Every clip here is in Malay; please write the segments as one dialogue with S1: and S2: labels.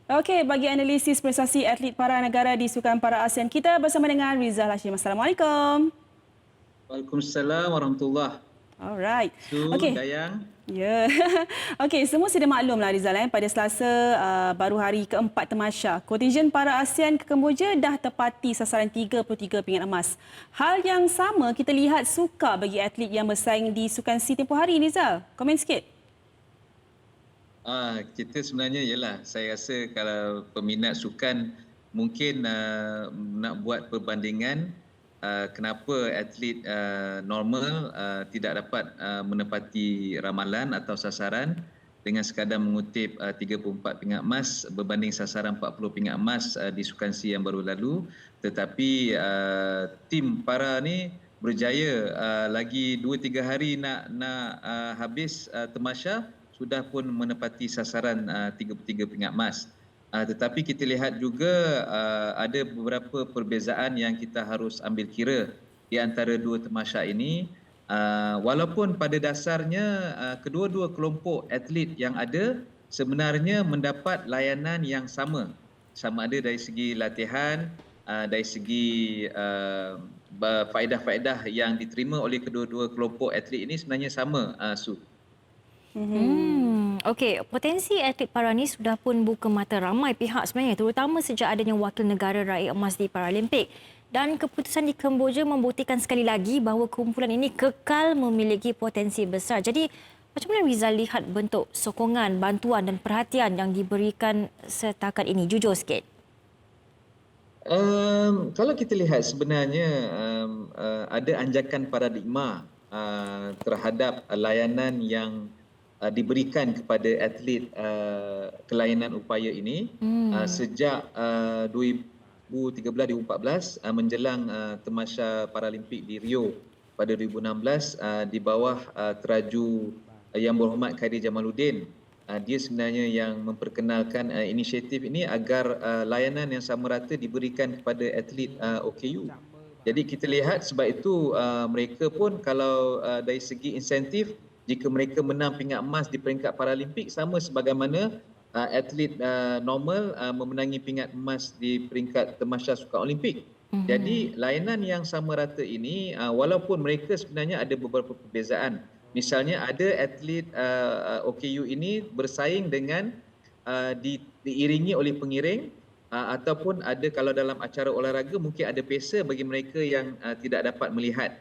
S1: Okey, bagi analisis prestasi atlet para negara di Sukan Para ASEAN, kita bersama dengan Rizal Hashim. Assalamualaikum.
S2: Waalaikumsalam warahmatullahi.
S1: Alright.
S2: Su,
S1: Okey.
S2: Dayang.
S1: Ya. Okey, semua sudah maklumlah Rizal, pada Selasa baru hari keempat Tamasya, kontingen para ASEAN ke Kemboja dah tepati sasaran 33 pingat emas. Hal yang sama kita lihat sukar bagi atlet yang bersaing di Sukan SEA tempoh hari, Rizal. Komen sikit.
S2: Kita sebenarnya ialah saya rasa kalau peminat sukan mungkin nak buat perbandingan kenapa atlet normal tidak dapat menepati ramalan atau sasaran dengan sekadar mengutip 34 pingat emas berbanding sasaran 40 pingat emas di Sukan SEA yang baru lalu, tetapi tim para ni berjaya lagi 2-3 hari nak habis Tamasya sudah pun menepati sasaran 33 pingat emas. Tetapi kita lihat juga ada beberapa perbezaan yang kita harus ambil kira di antara dua tamasya ini. Walaupun pada dasarnya kedua-dua kelompok atlet yang ada sebenarnya mendapat layanan yang sama. Sama ada dari segi latihan, dari segi faedah-faedah yang diterima oleh kedua-dua kelompok atlet ini sebenarnya sama, Su.
S3: Okey, potensi atlet para ni sudah pun buka mata ramai pihak sebenarnya, terutama sejak adanya wakil negara raih emas di Paralimpik. Dan keputusan di Kemboja membuktikan sekali lagi bahawa kumpulan ini kekal memiliki potensi besar. Jadi, macam mana Rizal lihat bentuk sokongan, bantuan dan perhatian yang diberikan setakat ini? Jujur sikit.
S2: Kalau kita lihat sebenarnya ada anjakan paradigma terhadap layanan yang diberikan kepada atlet kelainan upaya ini sejak 2013-2014 menjelang Tamasya Paralimpik di Rio pada 2016 di bawah teraju Yang Berhormat Khairi Jamaluddin. Dia sebenarnya yang memperkenalkan inisiatif ini agar layanan yang sama rata diberikan kepada atlet OKU. Jadi kita lihat sebab itu mereka pun kalau dari segi insentif, jika mereka menang pingat emas di peringkat Paralimpik sama sebagaimana atlet normal memenangi pingat emas di peringkat Tamasya Sukan Olimpik. Jadi layanan yang sama rata ini walaupun mereka sebenarnya ada beberapa perbezaan. Misalnya ada atlet OKU ini bersaing dengan diiringi oleh pengiring ataupun ada kalau dalam acara olahraga mungkin ada pesa bagi mereka yang tidak dapat melihat.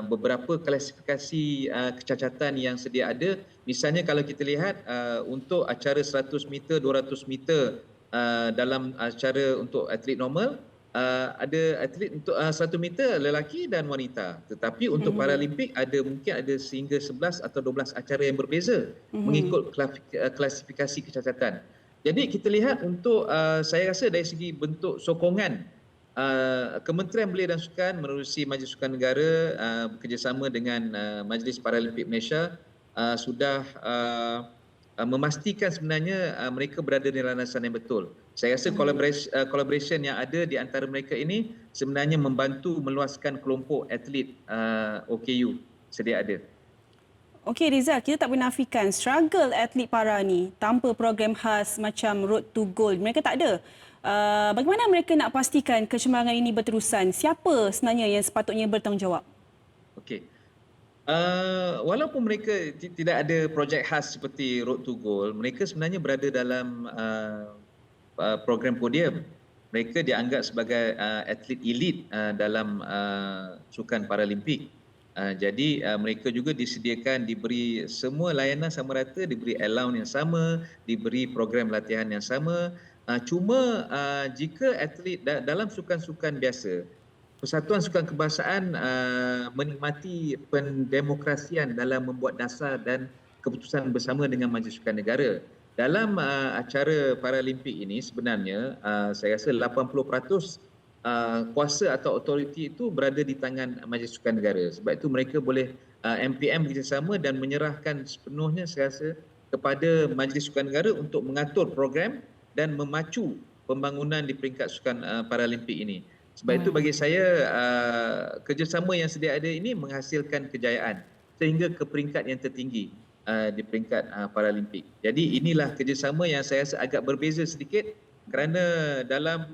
S2: Beberapa klasifikasi kecacatan yang sedia ada. Misalnya kalau kita lihat untuk acara 100 meter, 200 meter dalam acara untuk atlet normal, ada atlet untuk 1 meter lelaki dan wanita. Tetapi untuk Paralimpik mungkin ada sehingga 11 atau 12 acara yang berbeza mengikut klasifikasi kecacatan. Jadi kita lihat untuk saya rasa dari segi bentuk sokongan Kementerian Belia dan Sukan menerusi Majlis Sukan Negara bekerjasama dengan Majlis Paralimpik Malaysia sudah memastikan sebenarnya mereka berada di landasan yang betul. Saya rasa collaboration yang ada di antara mereka ini sebenarnya membantu meluaskan kelompok atlet OKU sedia ada.
S1: Okey Rizal, kita tak menafikan struggle atlet para ni tanpa program khas macam Road to Gold. Mereka tak ada. Bagaimana mereka nak pastikan kecemerlangan ini berterusan? Siapa sebenarnya yang sepatutnya bertanggungjawab?
S2: Okey. Walaupun mereka tidak ada projek khas seperti Road to Gold, mereka sebenarnya berada dalam program podium. Mereka dianggap sebagai atlet elit dalam Sukan Paralimpik. Jadi mereka juga disediakan diberi semua layanan sama rata, diberi allowance yang sama, diberi program latihan yang sama. Cuma jika atlet dalam sukan-sukan biasa, Persatuan Sukan Kebangsaan menikmati pendemokrasian dalam membuat dasar dan keputusan bersama dengan Majlis Sukan Negara. Dalam acara Paralimpik ini sebenarnya saya rasa 80% kuasa atau autoriti itu berada di tangan Majlis Sukan Negara. Sebab itu mereka boleh MPM bekerjasama dan menyerahkan sepenuhnya saya rasa kepada Majlis Sukan Negara untuk mengatur program dan memacu pembangunan di peringkat Sukan Paralimpik ini. Sebab itu bagi saya kerjasama yang sedia ada ini menghasilkan kejayaan sehingga ke peringkat yang tertinggi. di peringkat Paralimpik. Jadi inilah kerjasama yang saya rasa agak berbeza sedikit kerana dalam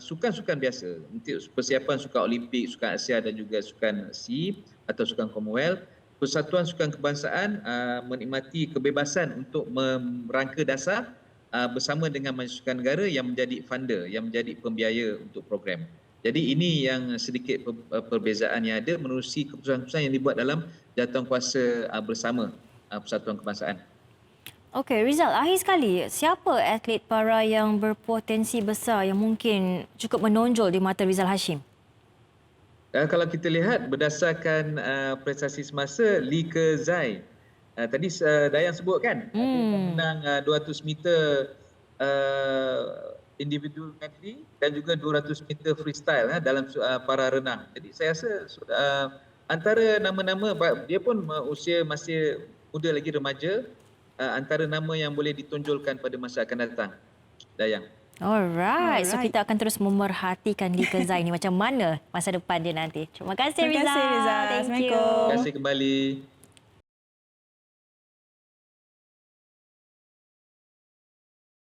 S2: sukan-sukan biasa, untuk persiapan Sukan Olimpik, Sukan Asia dan juga Sukan SEA atau Sukan Commonwealth, Persatuan Sukan Kebangsaan menikmati kebebasan untuk merangka dasar bersama dengan Majlis Sukan Negara yang menjadi funder, yang menjadi pembiaya untuk program. Jadi ini yang sedikit perbezaan yang ada menerusi keputusan-keputusan yang dibuat dalam jawatankuasa bersama Persatuan Kebangsaan.
S3: Okey, Rizal, akhir sekali, siapa atlet para yang berpotensi besar yang mungkin cukup menonjol di mata Rizal Hashim?
S2: Kalau kita lihat berdasarkan prestasi semasa, Lee Ke-zai, tadi Dayang sebut kan, menang 200 meter individual medley dan juga 200 meter freestyle dalam para renang. Jadi saya rasa antara nama-nama, dia pun usia masih muda lagi, remaja, antara nama yang boleh ditonjolkan pada masa akan datang. Dayang.
S3: Alright. So kita akan terus memerhatikan Lee Ke-zai ni macam mana masa depan dia nanti. Terima kasih Rizal.
S1: Terima kasih Rizal.
S3: Thank you.
S1: Assalamualaikum.
S2: Terima kasih kembali.